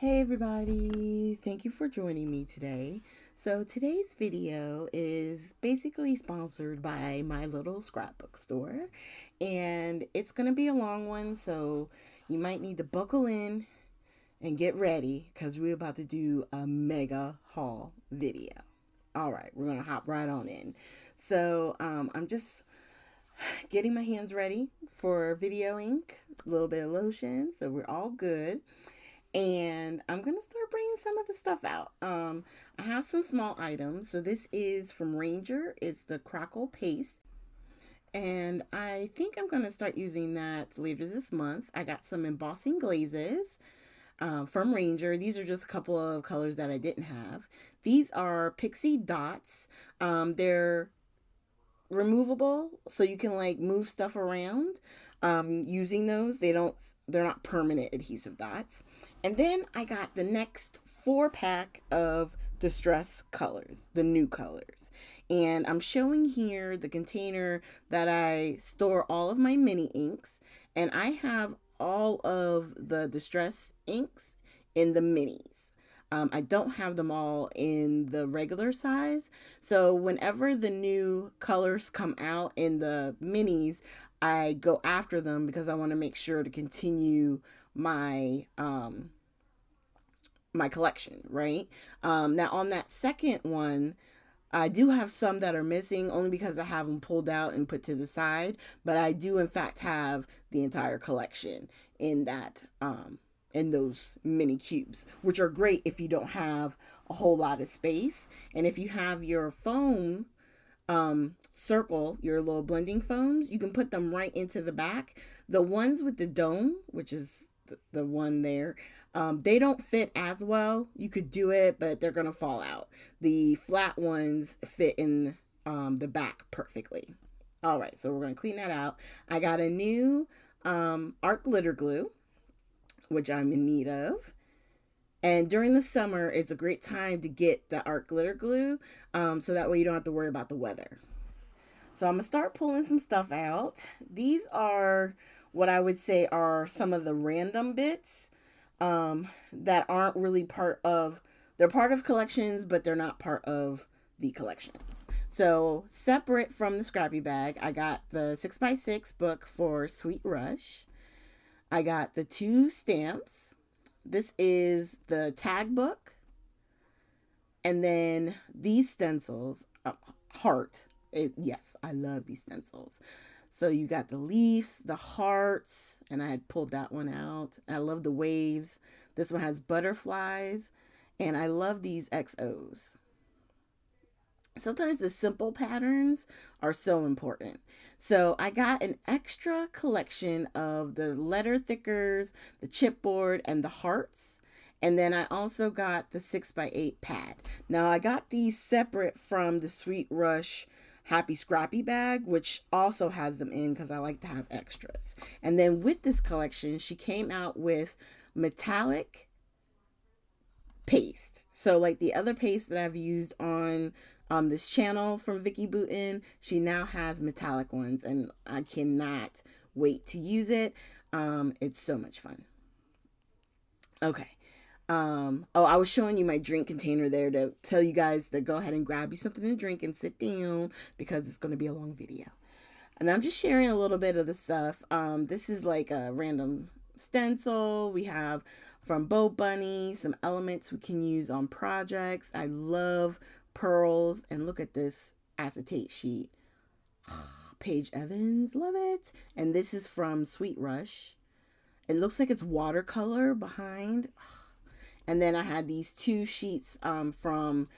Hey everybody, thank you for joining me today. So today's video is basically sponsored by my little scrapbook store, and it's going to be a long one, so you might need to buckle in and get ready because we're about to do a mega haul video. All right, we're going to hop right on in. So I'm just getting my hands ready for video ink, a little bit of lotion, so we're all good. And I'm gonna start bringing some of the stuff out. I have some small items. So this is from Ranger. It's the Crackle Paste, and I think I'm gonna start using that later this month. I got some Embossing Glazes from Ranger. These are just a couple of colors that I didn't have. These are pixie dots. They're removable, so you can like move stuff around using those. They're not permanent adhesive dots. And then I got the next 4-pack of Distress colors, the new colors. And I'm showing here the container that I store all of my mini inks. And I have all of the Distress inks in the minis. I don't have them all in the regular size. So whenever the new colors come out in the minis, I go after them because I want to make sure to continue my my collection, right? Now on that second one, I do have some that are missing only because I have them pulled out and put to the side, but I do in fact have the entire collection in that in those mini cubes, which are great if you don't have a whole lot of space. And if you have your foam circle, your little blending foams, you can put them right into the back. The ones with the dome, which is the one there, they don't fit as well. You could do it, but they're gonna fall out. The flat ones fit in the back perfectly. All right, so we're gonna clean that out. I got a new art glitter glue, which I'm in need of. And during the summer, it's a great time to get the art glitter glue, so that way you don't have to worry about the weather. So I'm gonna start pulling some stuff out. These are what I would say are some of the random bits that aren't really they're part of collections, but they're not part of the collections. So separate from the Scrappy bag, I got the 6x6 book for Sweet Rush. I got the 2 stamps. This is the tag book. And then these stencils, heart. Yes, I love these stencils. So you got the leaves, the hearts, and I had pulled that one out. I love the waves. This one has butterflies, and I love these XOs. Sometimes the simple patterns are so important. So I got an extra collection of the letter thickers, the chipboard, and the hearts. And then I also got the 6x8 pad. Now I got these separate from the Sweet Rush Happy Scrappy bag, which also has them in because I like to have extras. And then with this collection, she came out with metallic paste. So like the other paste that I've used on this channel from Vicki Boutin, she now has metallic ones, and I cannot wait to use it. It's so much fun. Okay. I was showing you my drink container there to tell you guys to go ahead and grab you something to drink and sit down because it's going to be a long video. And I'm just sharing a little bit of the stuff. This is like a random stencil. We have from Bo Bunny some elements we can use on projects. I love pearls, and look at this acetate sheet. Paige Evans, love it. And this is from Sweet Rush. It looks like it's watercolor behind. And then I had these 2 sheets from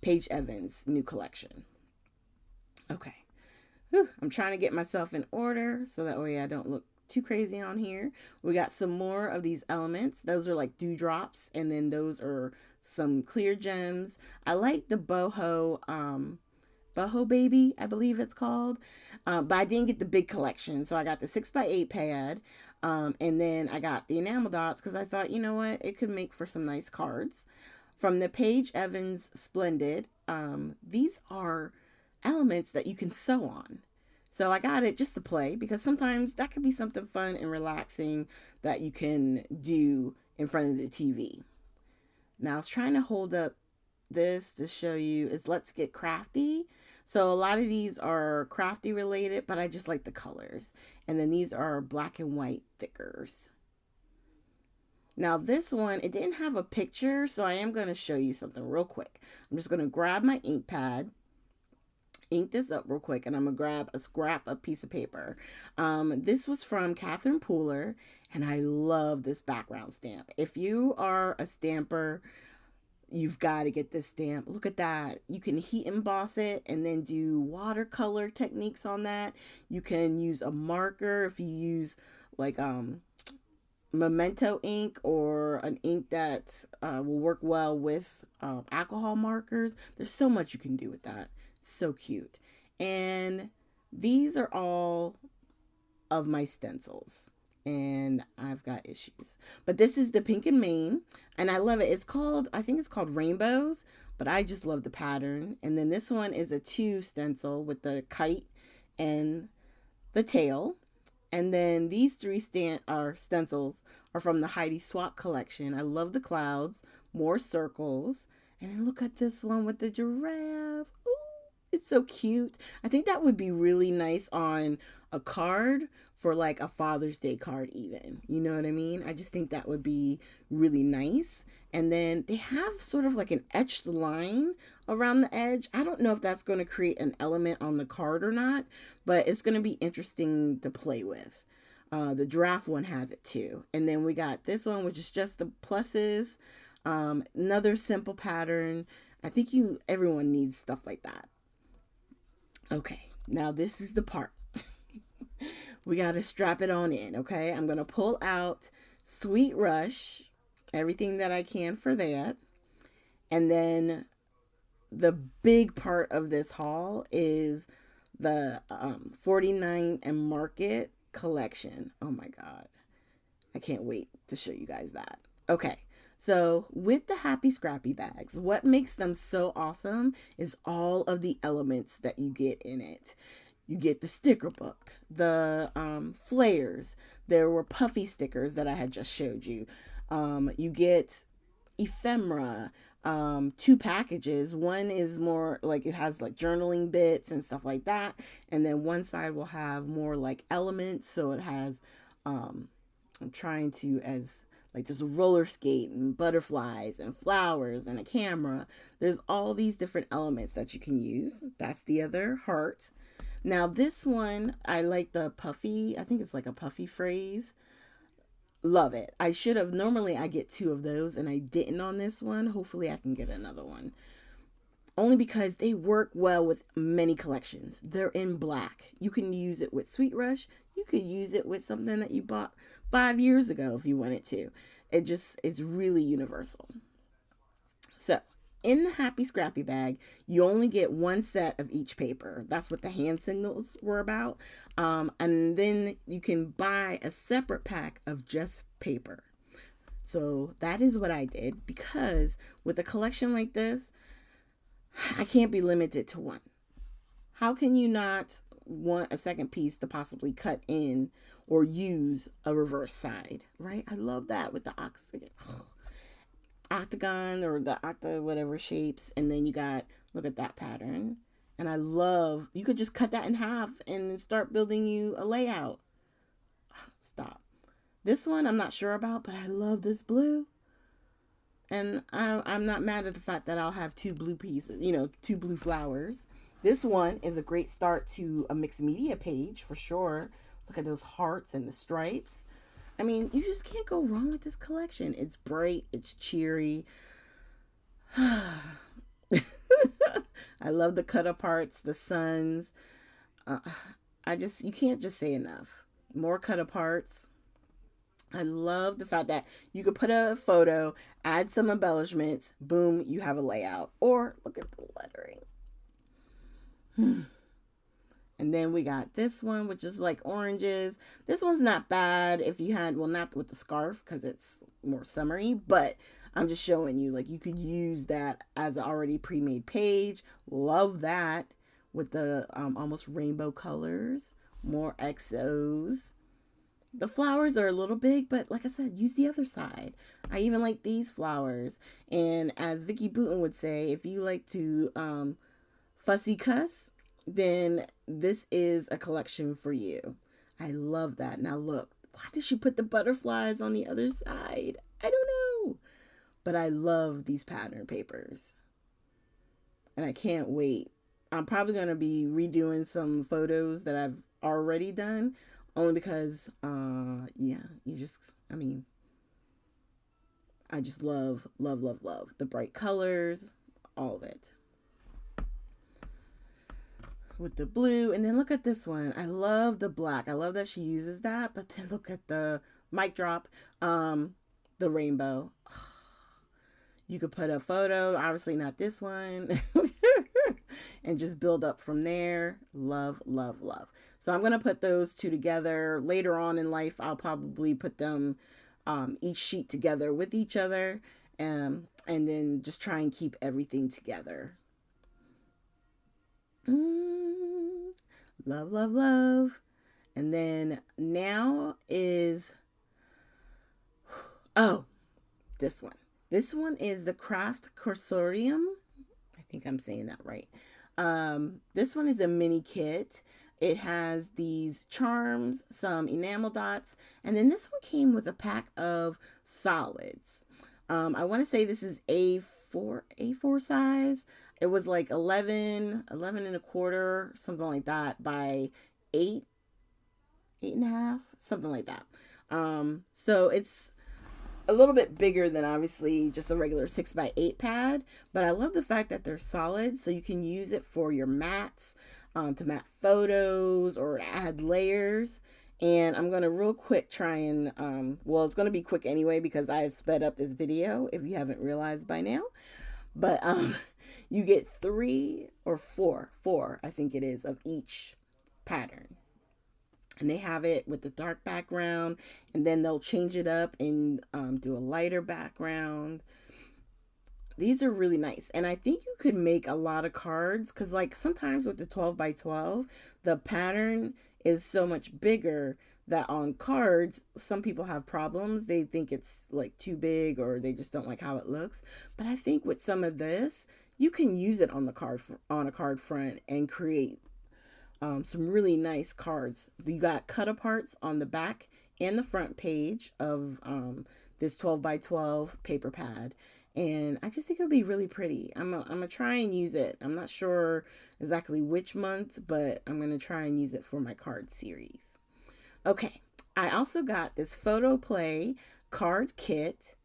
Paige Evans' new collection. Okay. Whew, I'm trying to get myself in order so that way I don't look too crazy on here. We got some more of these elements. Those are like dewdrops, and then those are some clear gems. I like the boho baby, I believe it's called, but I didn't get the big collection, so I got the 6x8 pad, and then I got the enamel dots because I thought, you know what, it could make for some nice cards. From the Paige Evans Splendid, these are elements that you can sew on. So I got it just to play because sometimes that could be something fun and relaxing that you can do in front of the TV. Now I was trying to hold up this to show you is Let's Get Crafty. So a lot of these are crafty related, but I just like the colors. And then these are black and white thickers. Now this one, it didn't have a picture, so I am going to show you something real quick. I'm just going to grab my ink pad, ink this up real quick, and I'm going to grab a scrap of piece of paper. This was from Catherine Pooler, and I love this background stamp. If you are a stamper, you've got to get this stamp. Look at that. You can heat emboss it and then do watercolor techniques on that. You can use a marker if you use like Memento ink or an ink that will work well with alcohol markers. There's so much you can do with that. So cute. And these are all of my stencils. And I've got issues. But this is the Pink and Main. And I love it. It's called, I think it's called Rainbows. But I just love the pattern. And then this one is a 2 stencil with the kite and the tail. And then these 3 stencils are from the Heidi Swapp collection. I love the clouds, more circles. And then look at this one with the giraffe. Ooh, it's so cute. I think that would be really nice on a card for like a Father's Day card even. You know what I mean? I just think that would be really nice. And then they have sort of like an etched line around the edge. I don't know if that's going to create an element on the card or not, but it's going to be interesting to play with. The giraffe one has it too. And then we got this one, which is just the pluses. Another simple pattern. I think everyone needs stuff like that. Okay, now this is the part. We got to strap it on in, okay? I'm going to pull out Sweet Rush, everything that I can for that. And then the big part of this haul is the 49 and Market collection. Oh my God. I can't wait to show you guys that. Okay. So with the Happy Scrappy bags, what makes them so awesome is all of the elements that you get in it. You get the sticker book, the flares. There were puffy stickers that I had just showed you. You get ephemera, 2 packages. One is more like it has like journaling bits and stuff like that. And then one side will have more like elements. So it has, I'm trying to like there's a roller skate and butterflies and flowers and a camera. There's all these different elements that you can use. That's the other heart. Now this one, I like the puffy, I think it's like a puffy phrase. Love it. I should have, normally I get 2 of those and I didn't on this one. Hopefully I can get another one. Only because they work well with many collections. They're in black. You can use it with Sweet Rush. You could use it with something that you bought 5 years ago if you wanted to. It's really universal. So in the Happy Scrappy bag, you only get 1 set of each paper. That's what the hand signals were about. And then you can buy a separate pack of just paper. So that is what I did, because with a collection like this, I can't be limited to 1. How can you not want a second piece to possibly cut in or use a reverse side, right? I love that with the octagon or the octa whatever shapes. And then you got, look at that pattern. And I love, you could just cut that in half and then start building you a layout. Stop. This one I'm not sure about, but I love this blue. And I'm not mad at the fact that I'll have 2 blue pieces, 2 blue flowers. This one is a great start to a mixed media page for sure. Look at those hearts and the stripes. I mean, you just can't go wrong with this collection. It's bright. It's cheery. I love the cut aparts, the suns. You can't just say enough. More cut aparts. I love the fact that you could put a photo, add some embellishments, boom, you have a layout. Or look at the lettering. And then we got this one, which is like oranges. This one's not bad if you had, well, not with the scarf because it's more summery, but I'm just showing you, like, you could use that as an already pre-made page. Love that with the almost rainbow colors. More XOs. The flowers are a little big, but like I said, use the other side. I even like these flowers. And as Vicki Boutin would say, if you like to fussy cuss, then this is a collection for you. I love that. Now look, why did she put the butterflies on the other side? I don't know. But I love these pattern papers. And I can't wait. I'm probably going to be redoing some photos that I've already done, only because, yeah, I mean, I just love, love, love, love the bright colors, all of it. With the blue, and then look at this one. I love the black. I love that she uses that, but then look at the mic drop, the rainbow. You could put a photo, obviously not this one, and just build up from there. Love, love, love. So I'm going to put those two together. Later on in life, I'll probably put them each sheet together with each other, and then just try and keep everything together. Love, love, love. And then now is, oh, this one. This one is the Craft Consortium. I think I'm saying that right. This one is a mini kit. It has these charms, some enamel dots, and then this one came with a pack of solids. I want to say this is A4 size. It was like 11 and a quarter, something like that, by 8 and a half, something like that. So it's a little bit bigger than obviously just a regular 6x8 pad, but I love the fact that they're solid, so you can use it for your mats, to mat photos or to add layers. And I'm going to real quick try and, well, it's going to be quick anyway because I have sped up this video if you haven't realized by now. But you get 3 or 4, I think it is, of each pattern. And they have it with the dark background, and then they'll change it up and do a lighter background. These are really nice. And I think you could make a lot of cards because, like, sometimes with the 12x12, the pattern is so much bigger that on cards, some people have problems. They think it's like too big or they just don't like how it looks. But I think with some of this, you can use it on the card, on a card front, and create some really nice cards. You got cut aparts on the back and the front page of this 12x12 paper pad. And I just think it'll be really pretty. I'm gonna try and use it. I'm not sure exactly which month, but I'm gonna try and use it for my card series. Okay, I also got this Photo Play card kit.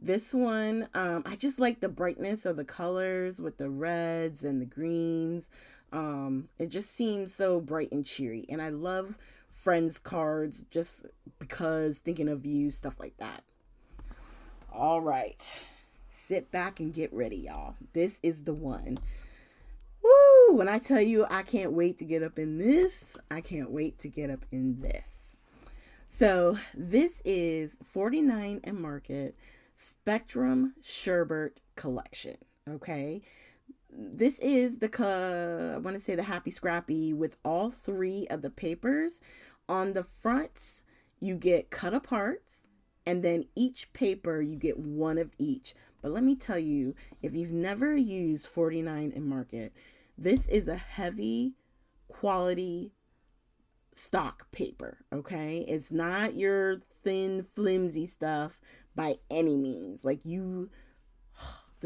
This one, I just like the brightness of the colors with the reds and the greens. It just seems so bright and cheery. And I love friends cards just because thinking of you, stuff like that. All right. Sit back and get ready, y'all. This is the one. Woo! When I tell you I can't wait to get up in this, I can't wait to get up in this. So this is 49 and Market Spectrum Sherbet Collection. Okay. This is the, I want to say the Happy Scrappy with all 3 of the papers. On the fronts, you get cut aparts, and then each paper, you get 1 of each. But let me tell you, if you've never used 49 and Market, this is a heavy quality stock paper, okay? It's not your thin, flimsy stuff by any means. Like the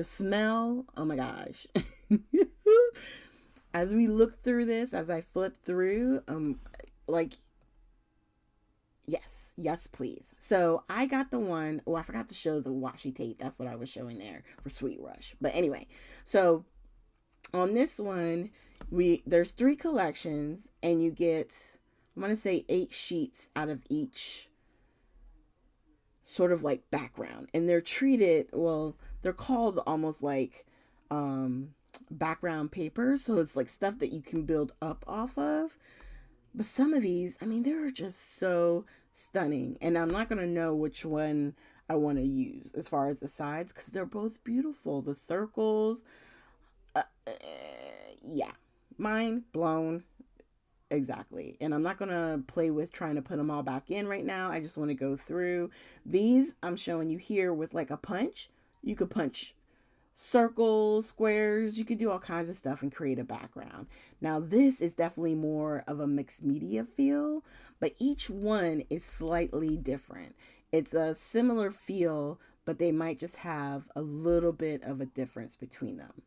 smell, oh my gosh. As we look through this, as I flip through, like, yes, please. So I got the one, oh, I forgot to show the washi tape. That's what I was showing there for Sweet Rush. But anyway, so on this one, there's 3 collections, and you get, I want to say 8 sheets out of each sort of like background. And they're treated, well, they're called almost like background paper. So it's like stuff that you can build up off of. But some of these, I mean, they're just so stunning. And I'm not going to know which one I want to use as far as the sides, because they're both beautiful. The circles, yeah, mind blown. Exactly. And I'm not going to play with trying to put them all back in right now. I just want to go through these. I'm showing you here with like a punch. You could punch circles, squares. You could do all kinds of stuff and create a background. Now, this is definitely more of a mixed media feel, but each one is slightly different. It's a similar feel, but they might just have a little bit of a difference between them.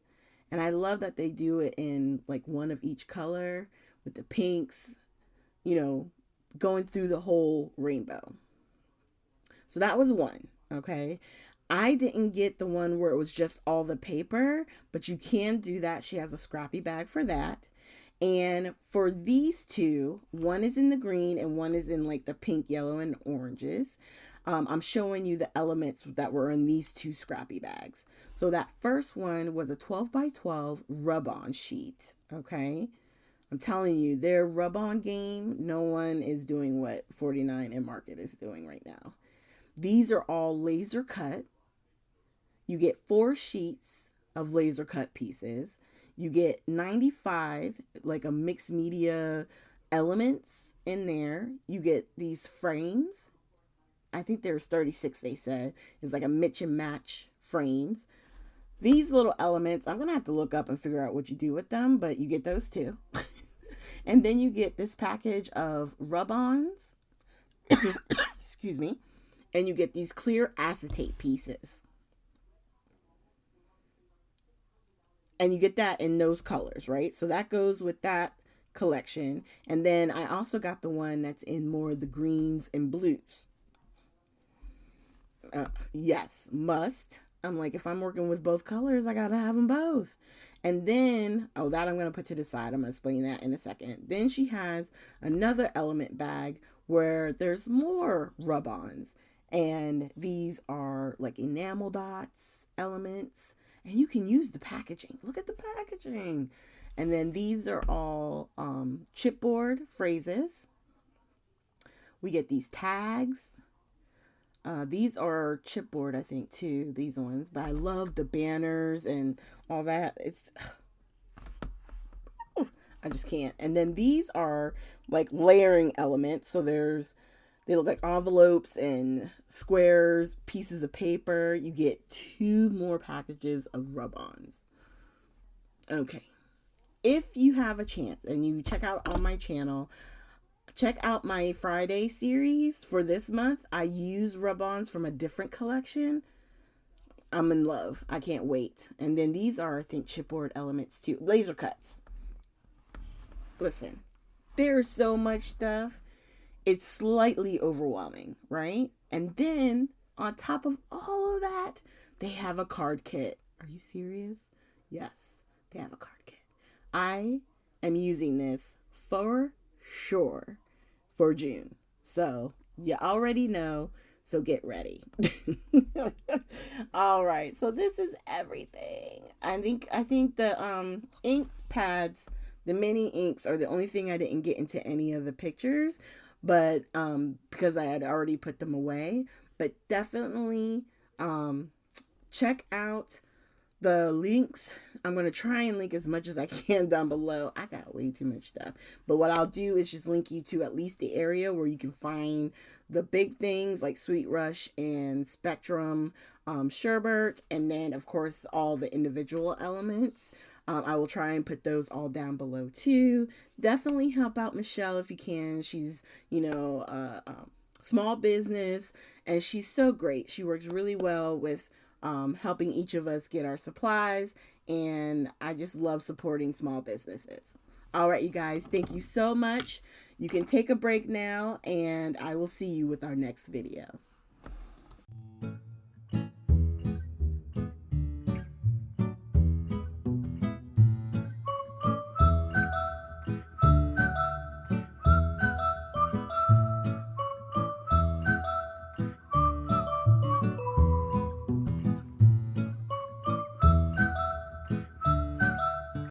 And I love that they do it in like one of each color with the pinks, you know, going through the whole rainbow. So that was one, okay? I didn't get the one where it was just all the paper, but you can do that. She has a Scrappy bag for that. And for these two, one is in the green and one is in like the pink, yellow, and oranges. I'm showing you the elements that were in these two Scrappy bags. So that first one was a 12 by 12 rub-on sheet, okay? I'm telling you, their rub-on game, no one is doing what 49 and Market is doing right now. These are all laser cut. You get 4 sheets of laser cut pieces. You get 95, like a mixed media elements in there. You get these frames. I think there's 36, they said. It's like a mix and match frames. These little elements, I'm going to have to look up and figure out what you do with them, but you get those too. And then you get this package of rub-ons. Excuse me. And you get these clear acetate pieces. And you get that in those colors, right? So that goes with that collection. And then I also got the one that's in more of the greens and blues. Yes, must. I'm like, if I'm working with both colors, I gotta have them both. And then, oh, that I'm gonna put to the side. I'm gonna explain that in a second. Then she has another element bag where there's more rub-ons. And these are like enamel dots, elements. And you can use the packaging. Look at the packaging. And then these are all chipboard phrases. We get these tags. These are chipboard, I think, too, these ones. But I love the banners and all that. It's, I just can't. And then these are like layering elements. So they look like envelopes and squares, pieces of paper. You get 2 more packages of rub-ons. Okay. If you have a chance and you check out on my channel, check out my Friday series for this month. I use rub-ons from a different collection. I'm in love. I can't wait. And then these are, I think, chipboard elements too. Laser cuts. Listen, there's so much stuff. It's slightly overwhelming, right? And then on top of all of that, they have a card kit. Are you serious? Yes, they have a card kit. I am using this for sure for June. So you already know. So get ready. All right. So this is everything. I think the ink pads, the mini inks are the only thing I didn't get into any of the pictures, but because I had already put them away. But definitely check out the links. I'm going to try and link as much as I can down below. I got way too much stuff. But what I'll do is just link you to at least the area where you can find the big things like Sweet Rush and Spectrum, Sherbert, and then, of course, all the individual elements. I will try and put those all down below, too. Definitely help out Michelle if you can. She's, small business, and she's so great. She works really well with helping each of us get our supplies, and I just love supporting small businesses. All right, you guys, thank you so much. You can take a break now, and I will see you with our next video.